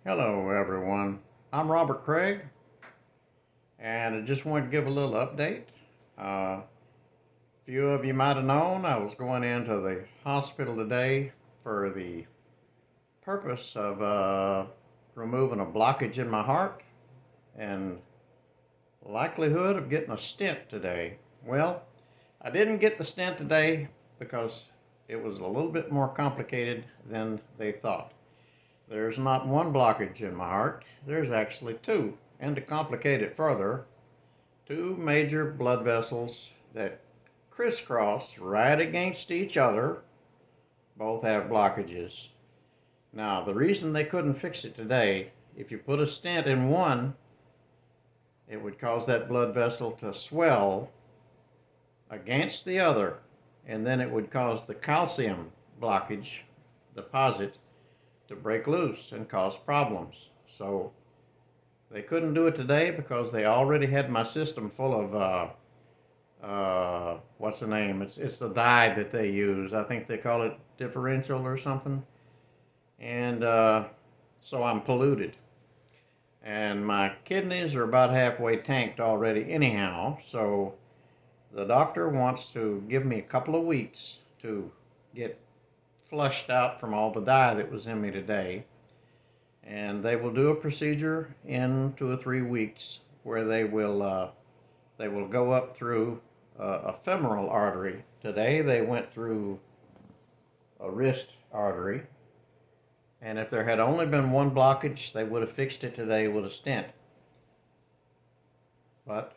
Hello, everyone. I'm Robert Craig, and I just wanted to give a little update. A few of you might have known I was going into the hospital today for the purpose of removing a blockage in my heart and likelihood of getting a stent today. Well, I didn't get the stent today because it was a little bit more complicated than they thought. There's not one blockage in my heart, there's actually two. And to complicate it further, two major blood vessels that crisscross right against each other both have blockages. Now, the reason they couldn't fix it today, if you put a stent in one, it would cause that blood vessel to swell against the other, and then it would cause the calcium blockage deposit to break loose and cause problems. So they couldn't do it today because they already had my system full of what's the name? It's the dye that they use. I think they call it differential or something. And so I'm polluted. And my kidneys are about halfway tanked already, anyhow. So the doctor wants to give me a couple of weeks to get flushed out from all the dye that was in me today. And they will do a procedure in 2 or 3 weeks where they will go up through a femoral artery. Today they went through a wrist artery, and if there had only been one blockage, they would have fixed it today with a stent. But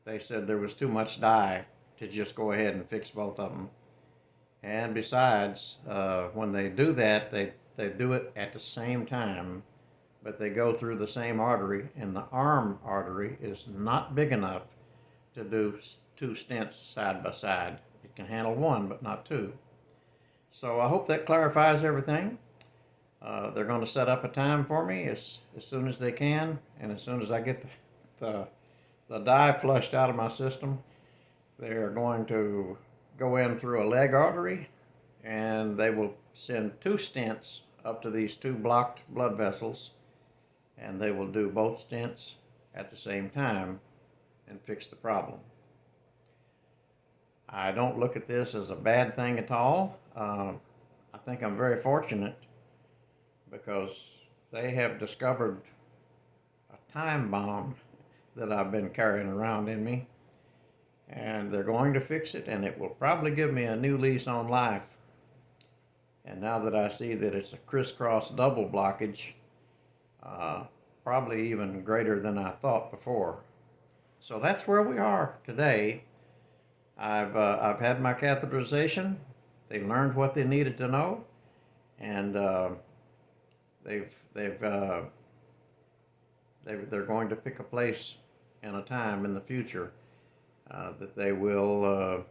they said there was too much dye to just go ahead and fix both of them. And besides, when they do that, they do it at the same time, but they go through the same artery, and the arm artery is not big enough to do two stents side by side. It can handle one, but not two. So I hope that clarifies everything. They're going to set up a time for me as soon as they can, and as soon as I get the dye flushed out of my system, they're going to go in through a leg artery, and they will send two stents up to these two blocked blood vessels, and they will do both stents at the same time and fix the problem. I don't look at this as a bad thing at all. I think I'm very fortunate because they have discovered a time bomb that I've been carrying around in me, and they're going to fix it, and it will probably give me a new lease on life. And now that I see that it's a crisscross double blockage, probably even greater than I thought before. So that's where we are today. I've had my catheterization. They learned what they needed to know, and they're going to pick a place and a time in the future that they will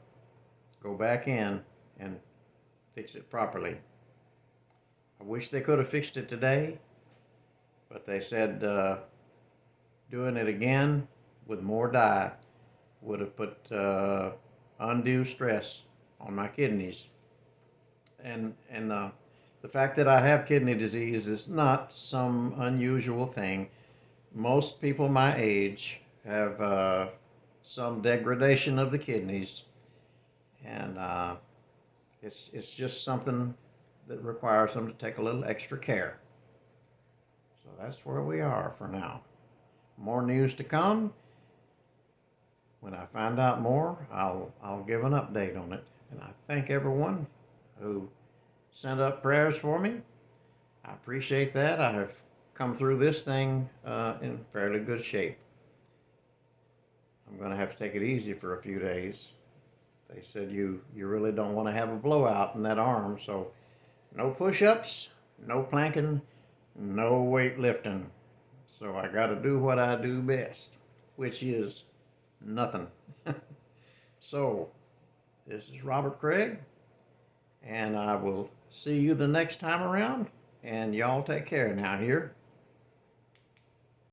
go back in and fix it properly. I wish they could have fixed it today, but they said doing it again with more dye would have put undue stress on my kidneys. And the fact that I have kidney disease is not some unusual thing. Most people my age have some degradation of the kidneys, and it's just something that requires them to take a little extra care. So that's where we are for now. More news to come. When I find out more, I'll give an update on it. And I thank everyone who sent up prayers for me. I appreciate that. I have come through this thing in fairly good shape. I'm going to have to take it easy for a few days. They said you really don't want to have a blowout in that arm, so no push-ups, no planking, no weightlifting. So I got to do what I do best, which is nothing. So this is Robert Craig, and I will see you the next time around, and y'all take care now here.